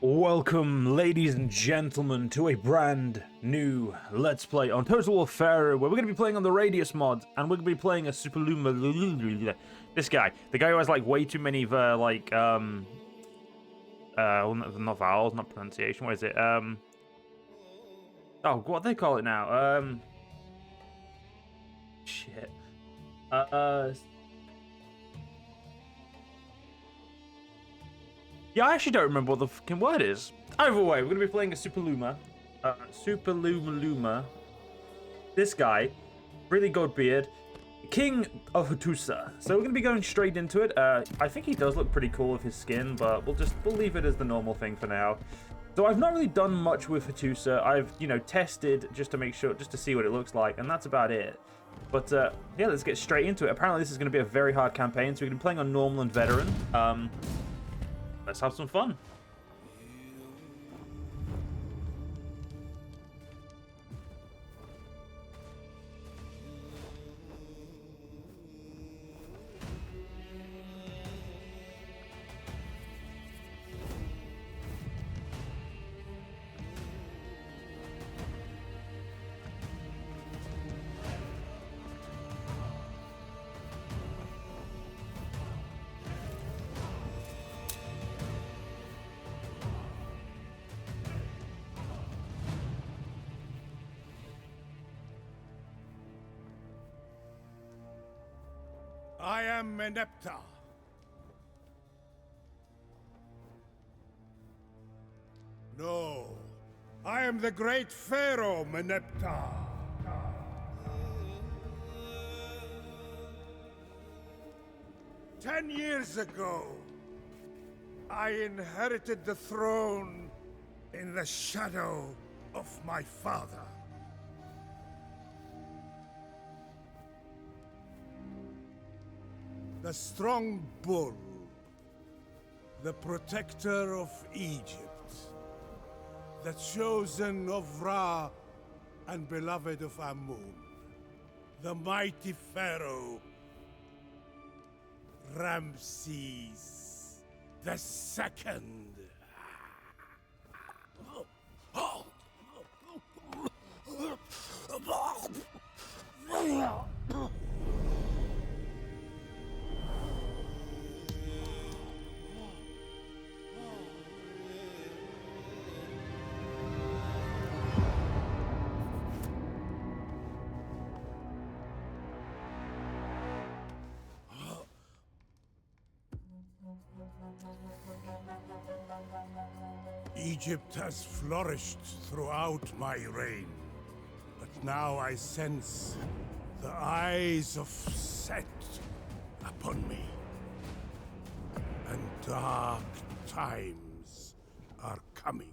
Welcome, ladies and gentlemen, to a brand new Let's Play on Total War Pharaoh, where we're going to be playing on the Radious mod, and we're going to be playing a Suppiluliuma. This guy, the guy who has like way too many not vowels, not pronunciation. What is it? Oh, what do they call it now? Shit. Yeah, I actually don't remember what the fucking word is. Either way, we're going to be playing a Suppiluliuma. Suppiluliuma. This guy, really good beard, King of Hattusa. So we're going to be going straight into it. I think he does look pretty cool with his skin, but we'll leave it as the normal thing for now. So I've not really done much with Hattusa. I've, tested just to make sure, just to see what it looks like, and that's about it. But yeah, let's get straight into it. Apparently this is going to be a very hard campaign, so we're going to be playing on normal and veteran. Let's have some fun. I am Meneptah. No, I am the great Pharaoh Meneptah. 10 years ago, I inherited the throne in the shadow of my father. The strong bull, the protector of Egypt, the chosen of Ra and beloved of Amun, the mighty Pharaoh, Ramses the Second. Egypt has flourished throughout my reign, but now I sense the eyes of Set upon me, and dark times are coming.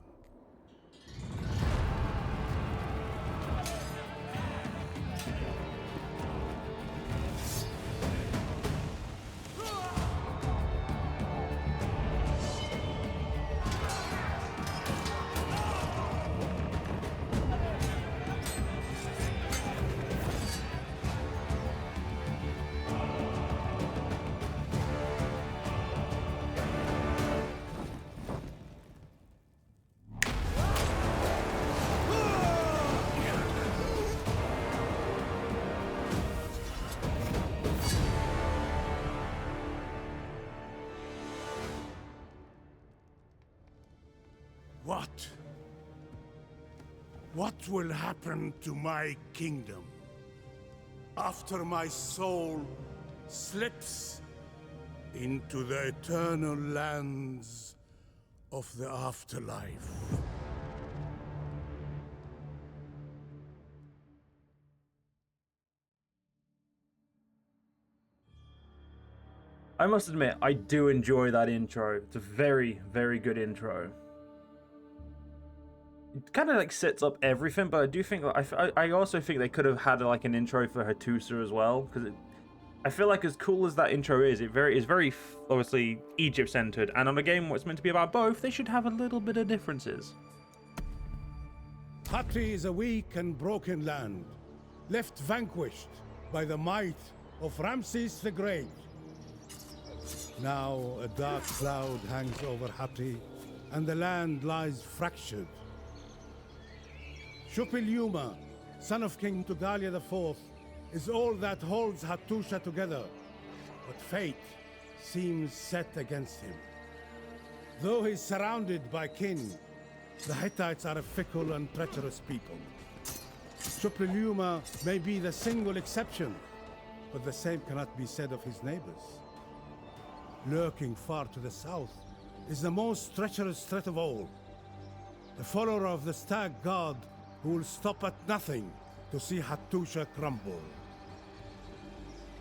What will happen to my kingdom after my soul slips into the eternal lands of the afterlife? I must admit, I do enjoy that intro. It's a very, very good intro. It kind of like sets up everything, but I do think I also think they could have had like an intro for Hattusa as well, because I feel like as cool as that intro is, it's very obviously Egypt centered, and on a game what's meant to be about both, they should have a little bit of differences. Hatti is a weak and broken land, left vanquished by the might of Ramses the Great. Now a dark cloud hangs over Hatti, and the land lies fractured. Suppiluliuma, son of King Tugalia IV, is all that holds Hattusha together, but fate seems set against him. Though he's surrounded by kin, the Hittites are a fickle and treacherous people. Suppiluliuma may be the single exception, but the same cannot be said of his neighbors. Lurking far to the south is the most treacherous threat of all. The follower of the stag god who will stop at nothing to see Hattusha crumble.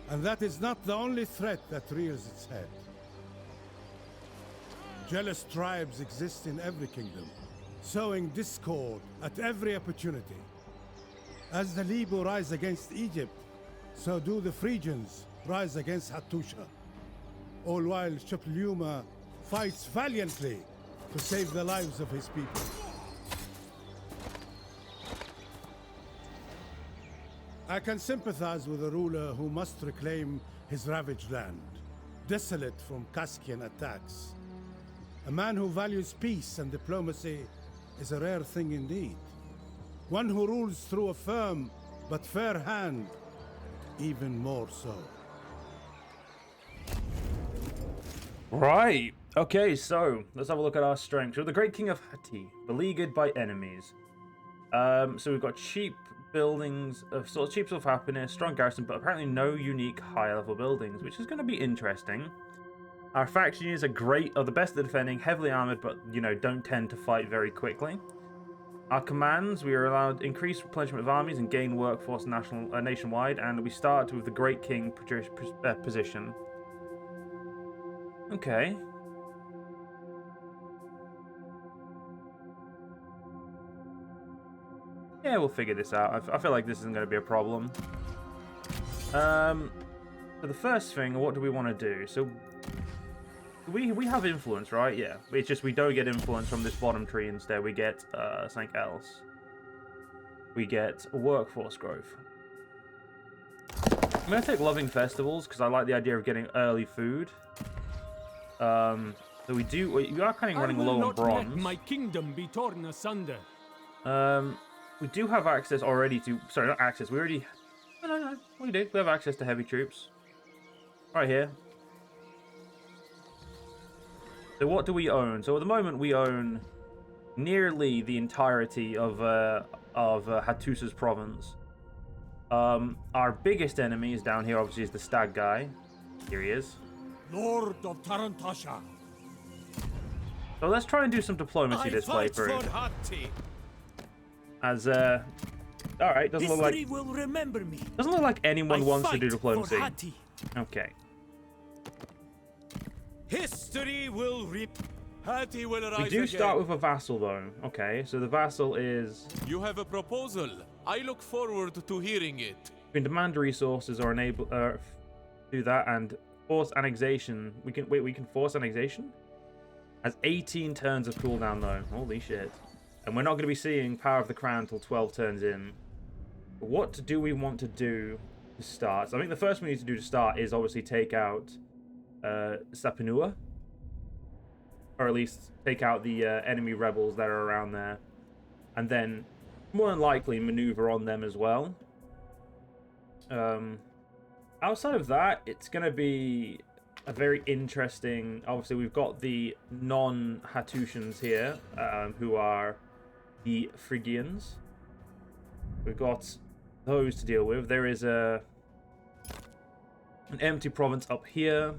And that is not the only threat that rears its head. Jealous tribes exist in every kingdom, sowing discord at every opportunity. As the Libu rise against Egypt, so do the Phrygians rise against Hattusha. All while Suppiluliuma fights valiantly to save the lives of his people. I can sympathize with a ruler who must reclaim his ravaged land, desolate from Kaskian attacks. A man who values peace and diplomacy is a rare thing indeed. One who rules through a firm but fair hand, even more so. Right. Okay, so let's have a look at our strengths. We're the Great King of Hatti, beleaguered by enemies. So we've got cheap buildings of sort of cheap sort of happiness, strong garrison, but apparently no unique high-level buildings, which is going to be interesting. Our faction units are great, are the best at defending, heavily armored, but you know don't tend to fight very quickly. Our commands, we are allowed increased replenishment of armies and gain workforce nationwide, and we start with the Great King position. Okay. Yeah, we'll figure this out. I feel like this isn't going to be a problem. So the first thing, what do we want to do? So we have influence, right? Yeah. It's just we don't get influence from this bottom tree. Instead, we get something else. We get workforce growth. I'm going to take loving festivals because I like the idea of getting early food. So we are kind of running low on bronze. Let my kingdom be torn asunder. We do have access already to... Sorry, not access. We already... No. We do. We have access to heavy troops. Right here. So what do we own? So at the moment we own nearly the entirety of Hattusha's province. Our biggest enemy is down here, obviously, is the stag guy. Here he is. Lord of Tarantasha. So let's try and do some diplomacy this playthrough. As alright, doesn't look like will remember me. Doesn't look like anyone wants to do diplomacy. Okay. History will Hatti will rise We do again. start with a vassal though. Okay, so the vassal is... You have a proposal. I look forward to hearing it. We can demand resources or enable do that and force annexation. We can force annexation? Has 18 turns of cooldown though. Holy shit. And we're not going to be seeing Power of the Crown until 12 turns in. But what do we want to do to start? So I think the first we need to do to start is obviously take out Suppiluliuma. Or at least take out the enemy rebels that are around there. And then, more than likely, maneuver on them as well. Outside of that, it's going to be a very interesting... Obviously, we've got the non-Hattusians here, who are the Phrygians. We've got those to deal with. There is an empty province up here.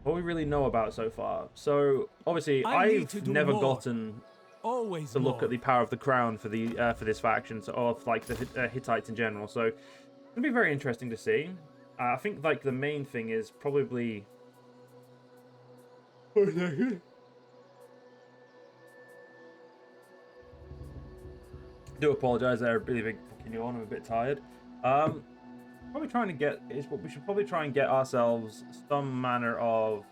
What we really know about so far. So obviously, I've never gotten to look at the Power of the Crown for the for this faction, so of like the Hittites in general. So it's gonna be very interesting to see. I think like the main thing is probably. Do apologize there, really big fucking yawn. I'm a bit tired. Probably trying to get is what we should probably try and get ourselves some manner of,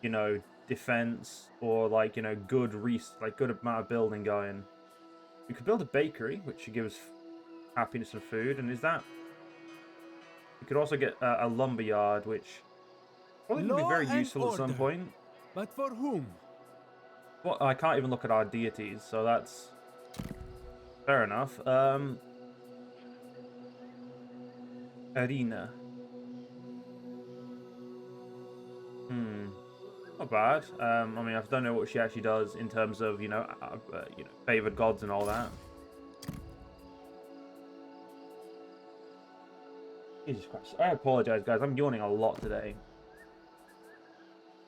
you know, defense or like, you know, good amount of building going. We could build a bakery, which gives happiness and food, and is that? We could also get a lumber yard, which probably would be very useful at some point. But for whom? Well, I can't even look at our deities, so that's fair enough. Arena. Not bad. I mean, I don't know what she actually does in terms of, favored gods and all that. Jesus Christ. I apologize, guys. I'm yawning a lot today.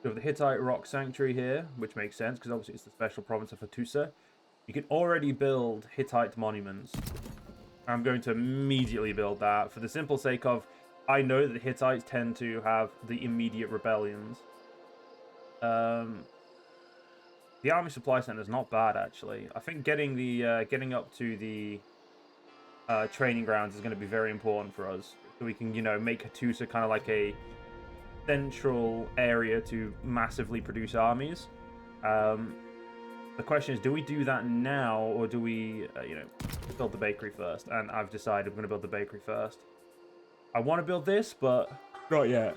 We have the Hittite Rock Sanctuary here, which makes sense because obviously it's the special province of Hattusa. You can already build Hittite monuments. I'm going to immediately build that for the simple sake of I know that the Hittites tend to have the immediate rebellions. The army supply center is not bad actually. I think getting the getting up to the training grounds is going to be very important for us, so we can make Hattusa kind of like a central area to massively produce armies. The question is, do we do that now or do we build the bakery first? And I've decided I'm going to build the bakery first. I want to build this, but not yet.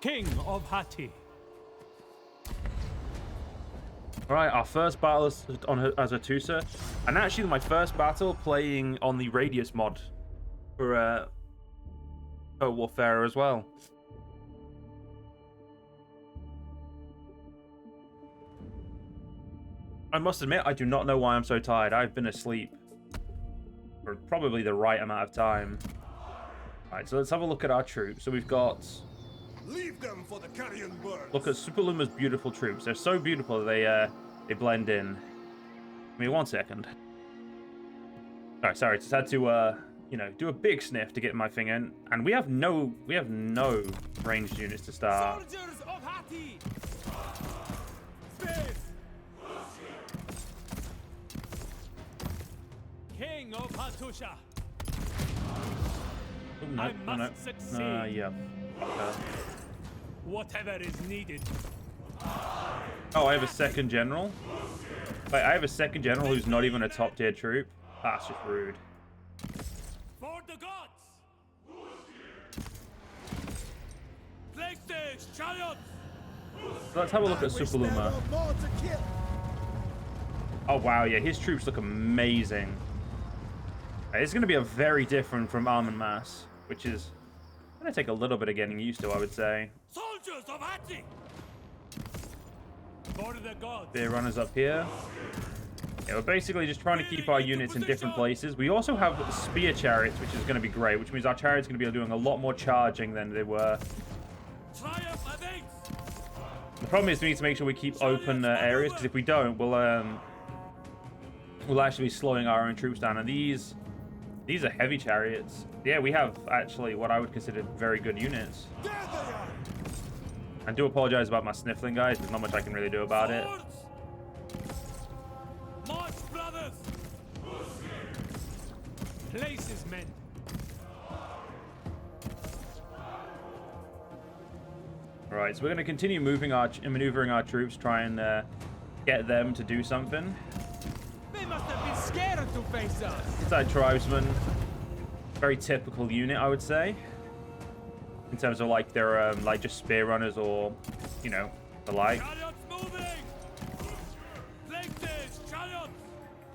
King of Hatti. Alright, our first battle is as Hattusa, and actually my first battle playing on the Radious mod for Total War Pharaoh as well. I must admit, I do not know why I'm so tired. I've been asleep for probably the right amount of time. Alright, so let's have a look at our troops. So we've got... Leave them for the carrion birds. Look at Suppiluliuma's beautiful troops. They're so beautiful they blend in. Give me 1 second. Alright, sorry, just had to do a big sniff to get my thing in. And we have no ranged units to start. Soldiers of Hatti. King of Hattusha. Oh, no, I must succeed. Yeah. Whatever is needed. Oh, I have a second general? Wait, I have a second general who's not even a top tier troop? That's just rude. For the gods! Plague stage, chariots! So let's have a look at Suppiluliuma. Oh wow, yeah, his troops look amazing. It's going to be a very different from Armand Mass, which is going to take a little bit of getting used to, I would say. Soldiers of Hatti! For the gods! Spear runners up here. Yeah, we're basically just trying to keep our units in different places. We also have spear chariots, which is going to be great, which means our chariots are going to be doing a lot more charging than they were. The problem is we need to make sure we keep open areas, because if we don't, we'll actually be slowing our own troops down. And these are heavy chariots. Yeah, we have actually what I would consider very good units. I do apologize about my sniffling, guys. There's not much I can really do about it. March, brothers! Places, men. Alright, so we're going to continue maneuvering our troops, try and get them to do something. They must have been scared to face us. Hittite tribesmen, very typical unit, I would say, in terms of like their like just spear runners or the like. Chariots moving! Places, chariots!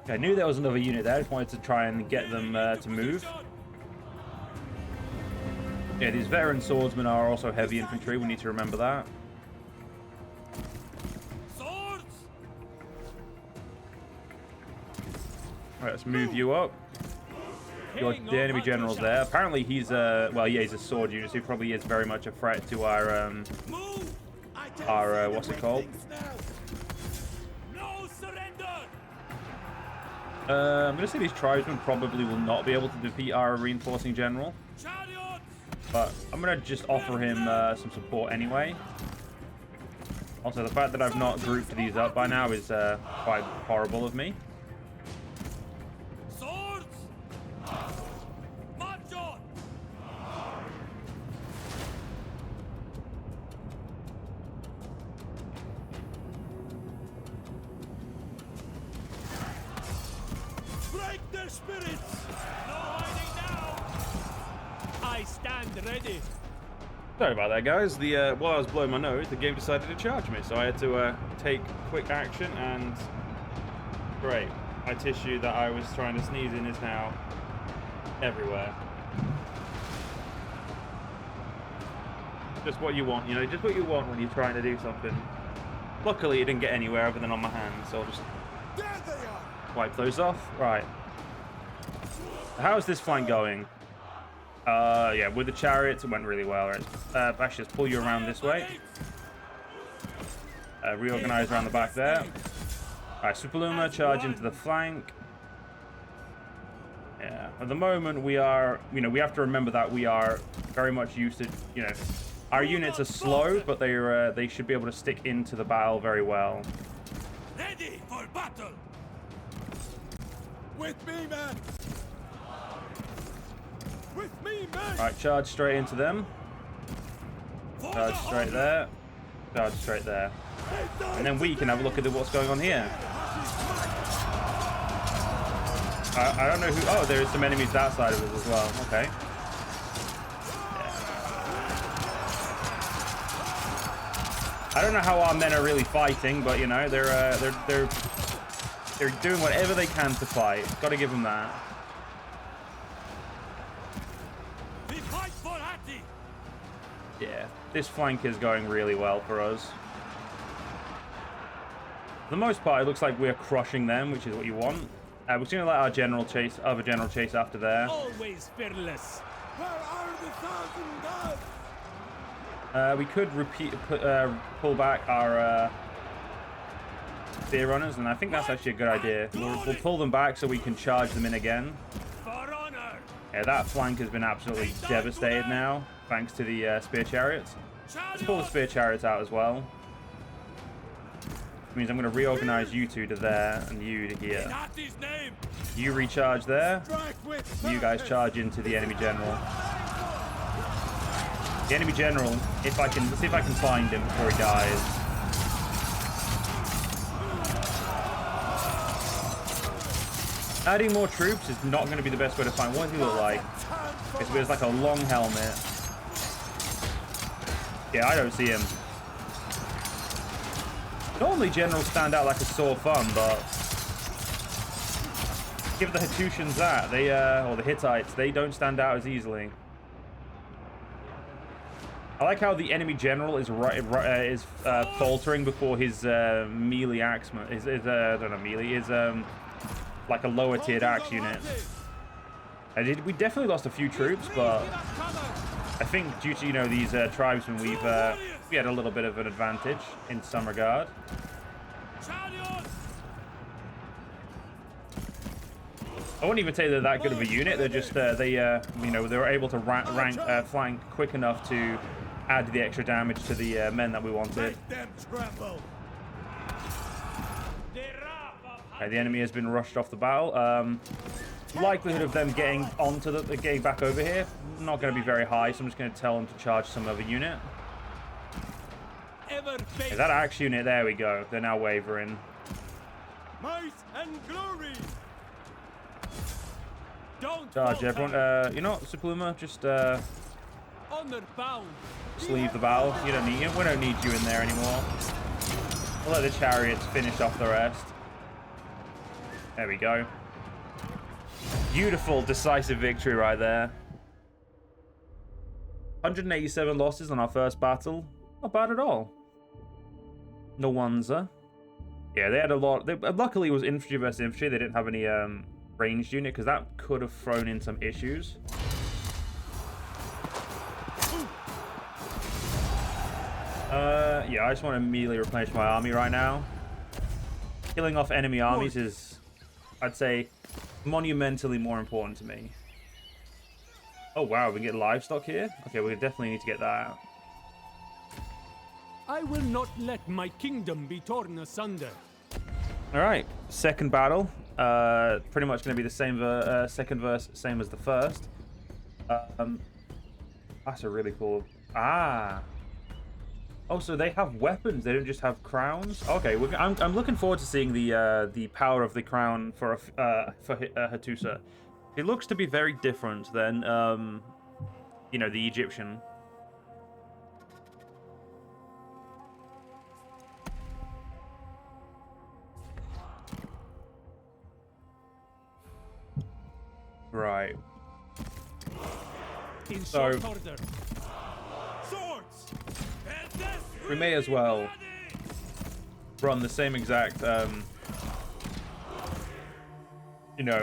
I knew there was another unit there. I just wanted to try and get them to move. Yeah, these veteran swordsmen are also heavy infantry. We need to remember that. Swords! Alright, let's move you up. The enemy general's there. Apparently he's he's a sword unit, so he probably is very much a threat to our what's it called? No surrender! I'm gonna say these tribesmen probably will not be able to defeat our reinforcing general. Chariots! But I'm going to just offer him some support anyway. Also, the fact that I've not grouped these up by now is quite horrible of me. Swords! March on! Break their spirits! No hiding now! I stand ready. Sorry about that, guys. The while I was blowing my nose, the game decided to charge me, so I had to take quick action, and great. My tissue that I was trying to sneeze in is now everywhere. Just what you want, you know, just what you want when you're trying to do something. Luckily, it didn't get anywhere other than on my hands, so I'll just wipe those off. Right. How's this flank going? Yeah, with the chariots, it went really well. Right. Actually, let's pull you around this way. Reorganize around the back there. Alright, Suppiluliuma, charge into the flank. Yeah, at the moment we are, you know, we have to remember that we are very much used to, you know, our units are slow, but they should be able to stick into the battle very well. Ready for battle! With me, man! With me, man! Alright, charge straight into them. Charge straight there. Charge straight there. And then we can have a look at what's going on here. I don't know who... Oh, there's some enemies that side of us as well. Okay. Yeah. I don't know how our men are really fighting, but, you know, they're doing whatever they can to fight. Got to give them that. Yeah, this flank is going really well for us. For the most part, it looks like we're crushing them, which is what you want. We're just going to let our other general chase after there. Always fearless. Where are the 1,000 guards? We could pull back our spear runners, and I think that's actually a good idea. We'll pull them back so we can charge them in again. For honor. Yeah, that flank has been absolutely devastated now, thanks to the spear chariots. Let's pull the spear chariots out as well. Which means I'm going to reorganize you two to there and you to here. You recharge there. You guys charge into the enemy general. The enemy general, let's see if I can find him before he dies. Adding more troops is not going to be the best way to find. What does he look like? It's wears like a long helmet. Yeah, I don't see him. Normally generals stand out like a sore thumb, but give the Hittitians that. They, or the Hittites, they don't stand out as easily. I like how the enemy general is faltering before his melee axeman. I don't know, melee is like a lower tiered axe unit. We definitely lost a few troops, but I think due to, you know, these tribesmen, we had a little bit of an advantage in some regard. I wouldn't even say they're that good of a unit. They're just you know, they were able to flank quick enough to add the extra damage to the men that we wanted. Okay, the enemy has been rushed off the battle. Likelihood of them getting onto getting back over here, not going to be very high, so I'm just going to tell them to charge some other unit. Okay, that axe unit, there we go. They're now wavering. Might and glory. Don't Charge everyone. You know what, Suppiluliuma, just honor bound. leave the battle. You don't need we don't need you in there anymore. We'll let the chariots finish off the rest. There we go. Beautiful, decisive victory right there. 187 losses on our first battle. Not bad at all. No oneser. Yeah, they had a lot. Luckily, it was infantry versus infantry. They didn't have any ranged unit, because that could have thrown in some issues. Yeah, I just want to immediately replenish my army right now. Killing off enemy armies is, I'd say, monumentally more important to me. Oh wow, we can get livestock here? Okay, we definitely need to get that. I will not let my kingdom be torn asunder. Alright, second battle. Pretty much going to be the same second verse, same as the first. That's a really cool... Ah! Oh, so they have weapons. They don't just have crowns. Okay, I'm looking forward to seeing the power of the crown for Hattusa. It looks to be very different than you know, the Egyptian. Right. In So- short order. Swords! We may as well run the same exact, you know,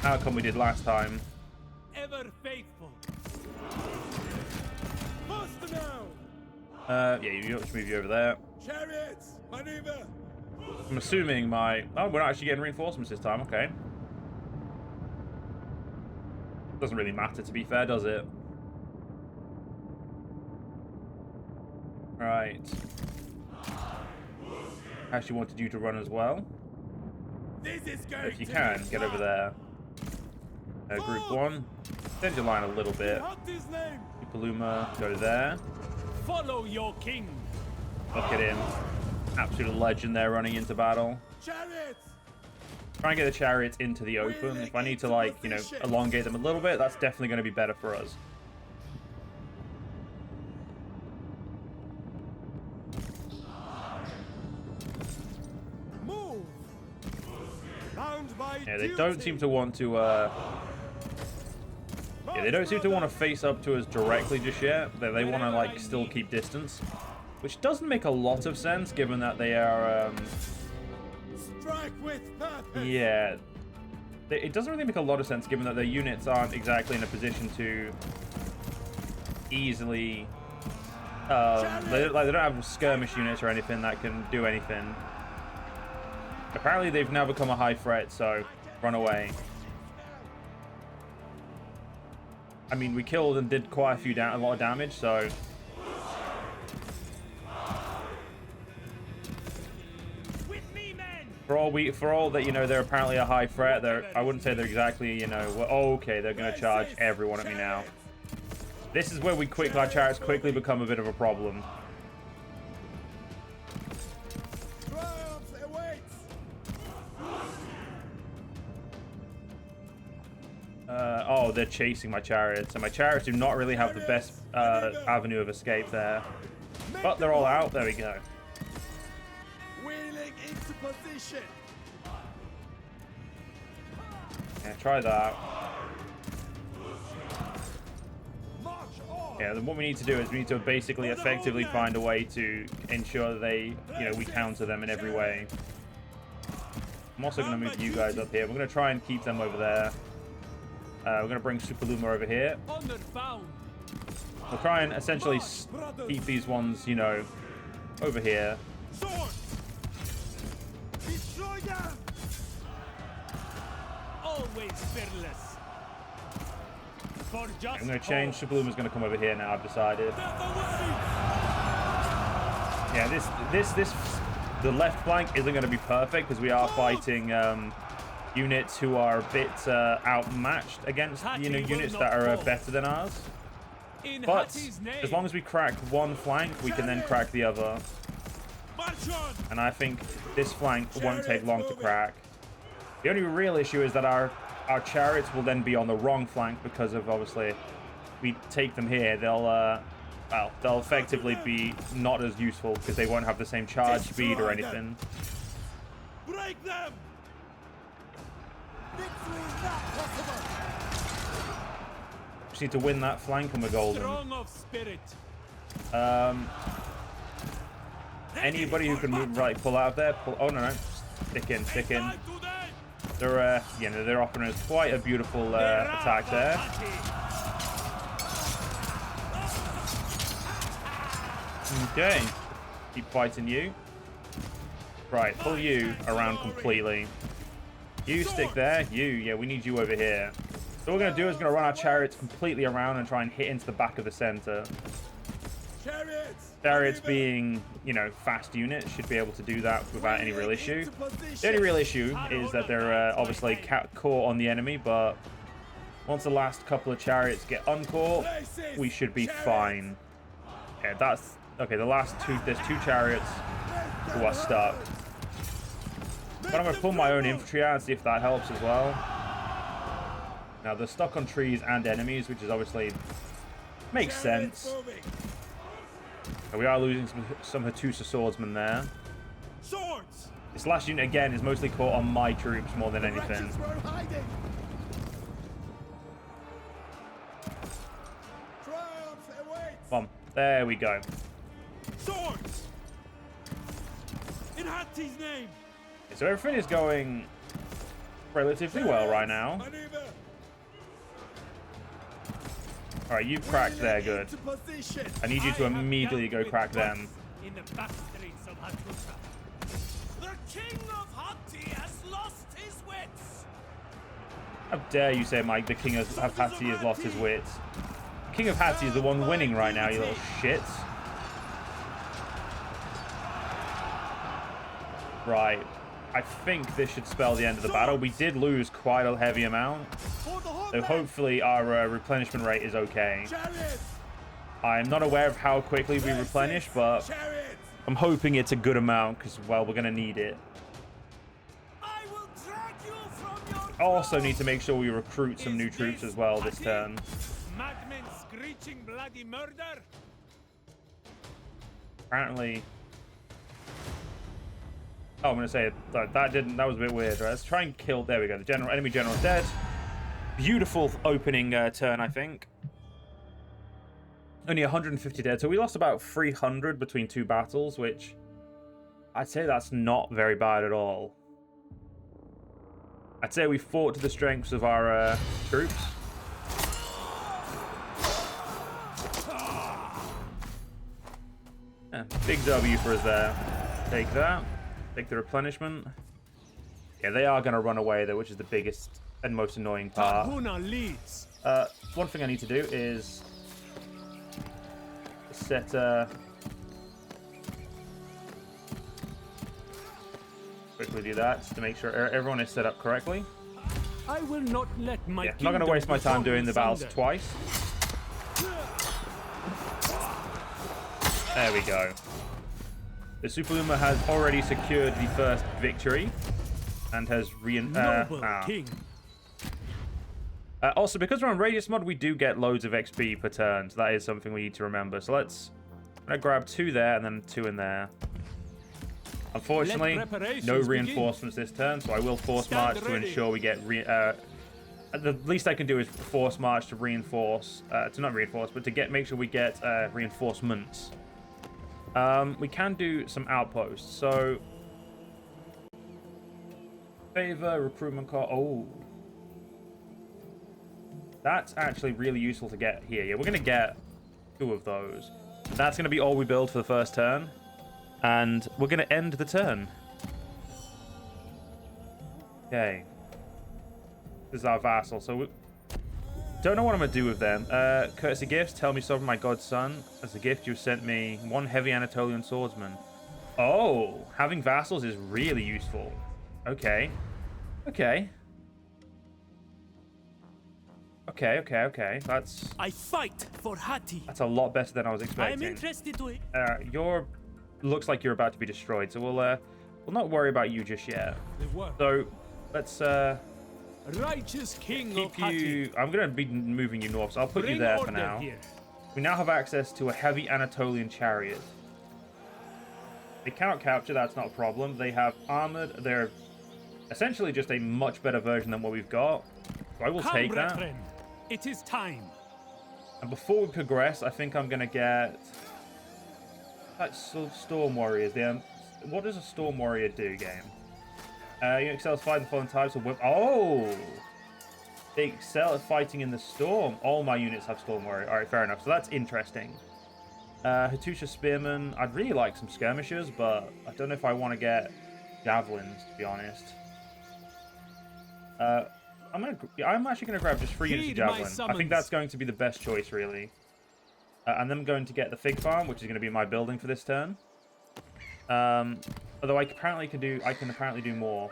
outcome we did last time. Ever faithful. Faster now! Yeah, you just move you over there. Chariots, maneuver! I'm assuming my... Oh, we're not actually getting reinforcements this time. Okay. Doesn't really matter, to be fair, does it? Right. Actually wanted you to run as well. This is going If you can, get over there. Group 1. Extend your line a little bit. his name! Suppiluliuma, go there. Follow your king. Look at him. Absolute legend there running into battle. Chariots! Try and get the chariots into the open. If I need to, like, you know, elongate them a little bit, that's definitely going to be better for us. Move! Bound by Yeah, they don't seem to want to, yeah, they don't seem to want to face up to us directly just yet. They want to, like, still keep distance. Which doesn't make a lot of sense, given that they are, Strike with purpose! yeah. It doesn't really make a lot of sense, given that their units aren't exactly in a position to easily... they don't have skirmish units or anything that can do anything. Apparently they've now become a high threat, so run away. I mean, we killed and did quite a lot of damage, so... For all that, you know, they're apparently a high threat, I wouldn't say they're exactly, you know, well, oh, okay, they're going to charge everyone at me now. This is where our chariots quickly become a bit of a problem. Oh, they're chasing my chariots, and my chariots do not really have the best avenue of escape there. But they're all out. There we go. Wheeling into position! Yeah, try that. March on! Yeah, then what we need to do is we need to basically effectively find a way to ensure that they, you know, we counter them in every way. I'm also going to move you guys up here. We're going to try and keep them over there. We're going to bring Suppiluliuma over here. Honor bound. We'll try and essentially keep these ones, you know, over here. Swords! Destroy them! Always fearless. For just I'm going to change. Suppiluliuma's going to come over here now, I've decided. Yeah, the left flank isn't going to be perfect because we are fighting units who are a bit outmatched against, you know, units that are better than ours. But as long as we crack one flank, we can then crack the other. And I think this flank won't take long to crack. The only real issue is that our chariots will then be on the wrong flank because of, obviously, if we take them here, they'll effectively be not as useful because they won't have the same charge speed or anything. Break them! Victory is not possible! Just need to win that flank and we're golden. strong of spirit. Anybody who can move, right, pull out of there, pull. Oh no, stick in. They're you know, they're offering us quite a beautiful attack there. Okay, keep fighting you. Right, pull you around completely. You stick there. Yeah, we need you over here. So what we're going to do is we're going to run our chariots completely around and try and hit into the back of the center. Chariots being, you know, fast units should be able to do that without any real issue. The only real issue is that they're obviously caught on the enemy, but once the last couple of chariots get uncaught, we should be fine. Yeah, that's... Okay, there's two chariots who are stuck. But I'm going to pull my own infantry out and see if that helps as well. Now, they're stuck on trees and enemies, which is obviously... makes sense. And we are losing some Hattusa swordsmen there. This last unit, again, is mostly caught on my troops more than anything. Come on. There we go. Swords! In Hatti's name! So everything is going relatively well right now. Alright, you've cracked there, good. I need you to immediately go crack them. In the back streets of Hattusa. The king of Hatti has lost his wits! How dare you say, Mike, the king of Hatti has lost his wits. The king of Hatti is the one winning right now, you little shits. Right. I think this should spell the end of the battle. We did lose quite a heavy amount. So hopefully our replenishment rate is okay. I'm not aware of how quickly we replenish, but I'm hoping it's a good amount because, well, we're going to need it. I also need to make sure we recruit some new troops as well this turn. Madmen screeching bloody murder? Apparently... Oh, I'm going to say that was a bit weird. Right, let's try and kill... There we go. The enemy general's dead. Beautiful opening turn, I think. Only 150 dead. So we lost about 300 between two battles, which I'd say that's not very bad at all. I'd say we fought to the strengths of our troops. Yeah, big W for us there. Take that. Take the replenishment. Yeah, they are going to run away, though, which is the biggest and most annoying part. Leads. One thing I need to do is set quickly do that just to make sure everyone is set up correctly. I will not let my I'm not going to waste my time doing the battles twice. There we go. The Suppiluliuma has already secured the first victory and has King. Also, because we're on Radious mod, we do get loads of XP per turn, so that is something we need to remember. So I'm gonna grab 2 there and then 2 in there. Unfortunately, no reinforcements this turn, so I will force march to ensure we get the least I can do is force march to reinforce, to not reinforce, but to make sure we get reinforcements. We can do some outposts. So favor recruitment call. Oh, that's actually really useful to get here. Yeah, we're gonna get 2 of those. That's gonna be all we build for the first turn, and we're gonna end the turn. Okay, this is our vassal. So we don't know what I'm gonna do with them. Courtesy gifts. Tell me so from my godson. As a gift, you sent me 1 heavy Anatolian swordsman. Oh, having vassals is really useful. Okay. Okay. Okay. I fight for Hatti. That's a lot better than I was I expecting. am interested to. Looks like you're about to be destroyed, so we'll not worry about you just yet. So let's Righteous king keep of Hatti. you. I'm gonna be moving you north, so I'll put you there for now. Here. We now have access to a heavy Anatolian chariot. They cannot capture, that's not a problem. They have armored. They're essentially just a much better version than what we've got. So I will take that. Brethren. It is time. And before we progress, I think I'm gonna get Storm Warriors. What does a Storm Warrior do, game? You excel at fighting fallen types of whip. Oh! They excel at fighting in the storm. All my units have Storm Warrior. Alright, fair enough. So that's interesting. Hattusha Spearmen. I'd really like some skirmishers, but I don't know if I want to get javelins, to be honest. I'm actually going to grab just 3 units of javelin. I think that's going to be the best choice, really. And then I'm going to get the fig farm, which is going to be my building for this turn. Although I can apparently do more.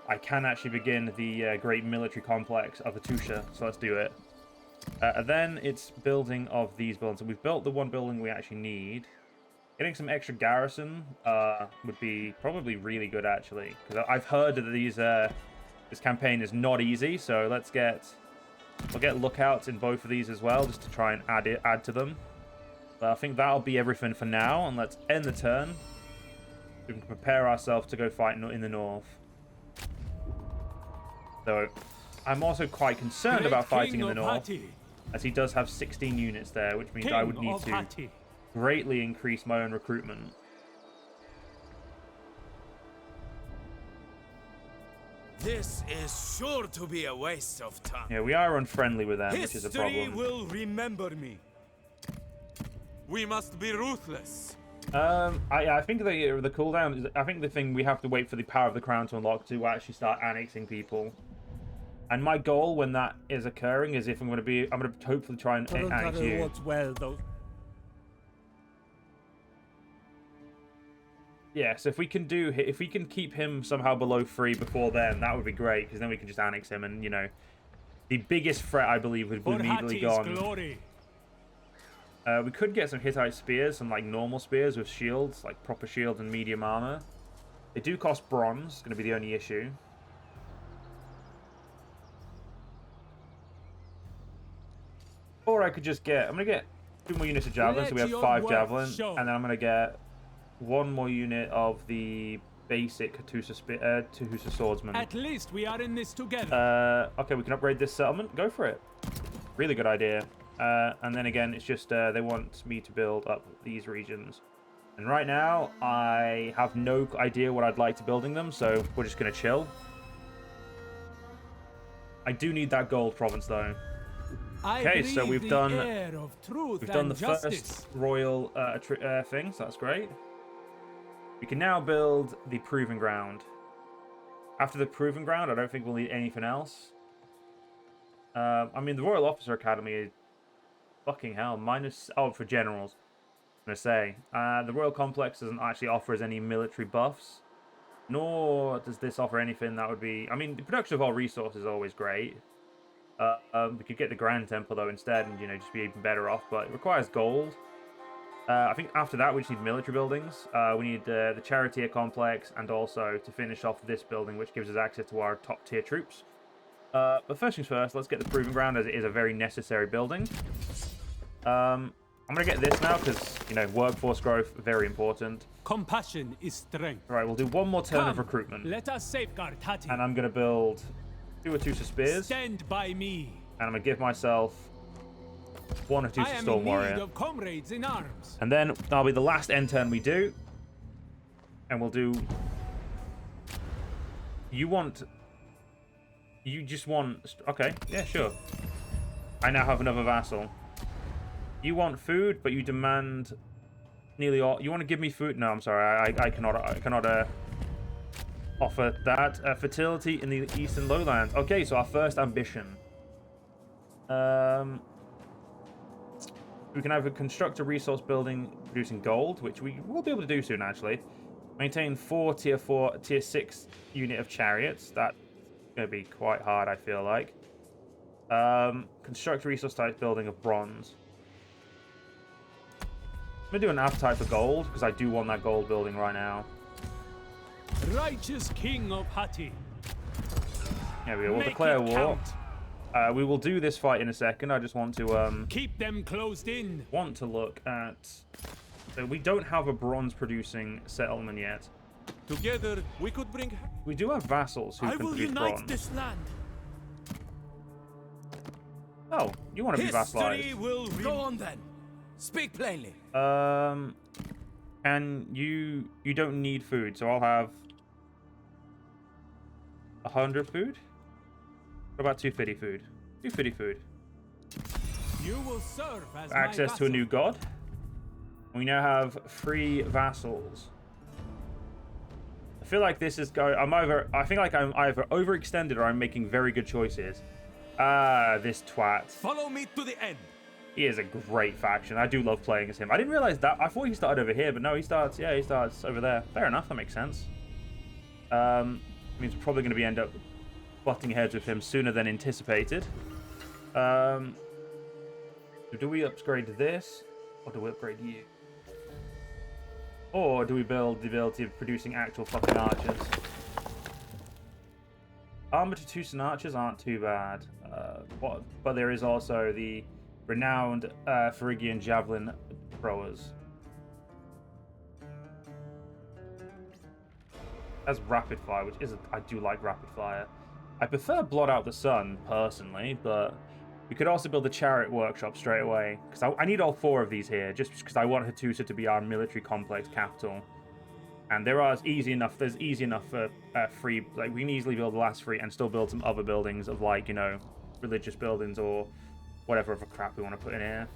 I can actually begin the great military complex of Hattusha, so let's do it. And then it's building of these buildings. So we've built the 1 building we actually need. Getting some extra garrison would be probably really good, actually, because I've heard that this campaign is not easy. So we'll get lookouts in both of these as well, just to try and add to them. But I think that'll be everything for now, and let's end the turn. We can prepare ourselves to go fight in the north. So I'm also quite concerned about fighting in the north. as he does have 16 units there, which means King I would need of to Hatti. greatly increase my own recruitment. This is sure to be a waste of time. Yeah, we are unfriendly with them, which is a History problem. will remember me. We must be ruthless. I think the cooldown is, I think the thing we have to wait for the power of the crown to unlock to actually start annexing people. And my goal when that is occurring is if I'm going to hopefully try and annex you. rewards well, though. Yeah, so if we can keep him somehow below 3 before then, that would be great, because then we can just annex him, and you know, the biggest threat I believe would be For immediately Hatti's gone. glory. We could get some Hittite spears, some like normal spears with shields, like proper shields and medium armor. They do cost bronze, it's going to be the only issue. Or I could just I'm going to get 2 more units of javelin, so we have 5 javelin, and then I'm going to get 1 more unit of the basic Hattusa swordsman. At least we are in this together. Okay, we can upgrade this settlement. Go for it. Really good idea. And then again, it's just they want me to build up these regions. And right now, I have no idea what I'd like to building them, so we're just going to chill. I do need that gold province, though. Okay, so we've done the first royal thing, so that's great. We can now build the proving ground. After the proving ground, I don't think we'll need anything else. I mean, the Royal Officer Academy is fucking hell. For generals, I'm going to say. The Royal Complex doesn't actually offer us any military buffs. Nor does this offer anything that would be... I mean, the production of all resources is always great. We could get the Grand Temple, though, instead, and, you know, just be even better off. But it requires gold. I think after that, we just need military buildings. We need the Charioteer Complex, and also to finish off this building, which gives us access to our top-tier troops. But first things first, let's get the Proving Ground, as it is a very necessary building. I'm going to get this now, because, you know, workforce growth, very important. Compassion is strength. All right, we'll do 1 more turn of recruitment. Let us safeguard Hatti. And I'm going to build 2 Hattusa spears. Stand by me. And I'm going to give myself 1 Hattusa Storm Warrior. Of comrades in arms. And then that'll be the last end turn we do. And we'll do... You just want... Okay, yeah, sure. I now have another vassal. You want food, but you demand nearly all... You want to give me food? No, I'm sorry. I cannot offer that. Fertility in the Eastern Lowlands. Okay, so our first ambition. We can either construct a resource building producing gold, which we will be able to do soon, actually. Maintain 4 tier 6 unit of chariots. That's going to be quite hard, I feel like. Construct a resource type building of bronze. I'm going to do an appetite for gold, because I do want that gold building right now. Righteous King of Hatti. There we go. We'll declare war. We will do this fight in a second. I just want to keep them closed in. Want to look at. So we don't have a bronze producing settlement yet. Together we could bring. We do have vassals who can produce bronze. This land. Oh, you want to be vassalized? Will go on then. Speak plainly. And you don't need food, so I'll have 100 food. What about 250 food? 250 food. You will serve as access to a new god. We now have 3 vassals. I feel like this is going. I think like I'm either overextended or I'm making very good choices. This twat. Follow me to the end. He is a great faction. I do love playing as him. I didn't realize that. I thought he started over here, but no, he starts over there. Fair enough. That makes sense. Means we're probably going to end up butting heads with him sooner than anticipated. Do we upgrade this, or do we upgrade you? Or do we build the ability of producing actual fucking archers? Armored Hattusan archers aren't too bad. But there is also the renowned Phrygian javelin throwers. As rapid fire, which is I do like rapid fire. I prefer blot out the sun personally, but We could also build the chariot workshop straight away, because I need all 4 of these here, just because I want Hattusa to be our military complex capital. And there's easy enough for free, like we can easily build the last 3 and still build some other buildings of like, you know, religious buildings or whatever other crap we want to put in here.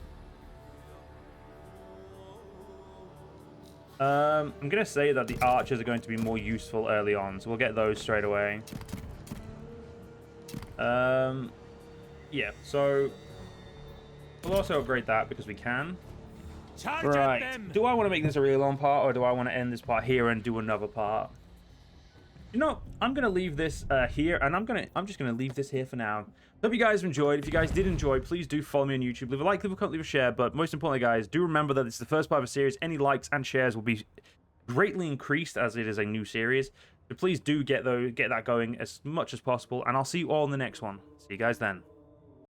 I'm going to say that the archers are going to be more useful early on, so we'll get those straight away. Yeah, so we'll also upgrade that because we can. Charge Right. at them! Do I want to make this a really long part, or do I want to end this part here and do another part? You know, I'm gonna leave this here, and I'm just gonna leave this here for now. Hope you guys enjoyed. If you guys did enjoy, please do follow me on YouTube. Leave a like, leave a comment, leave a share. But most importantly, guys, do remember that it's the first part of a series. Any likes and shares will be greatly increased as it is a new series. So please do get that going as much as possible, and I'll see you all in the next one. See you guys then.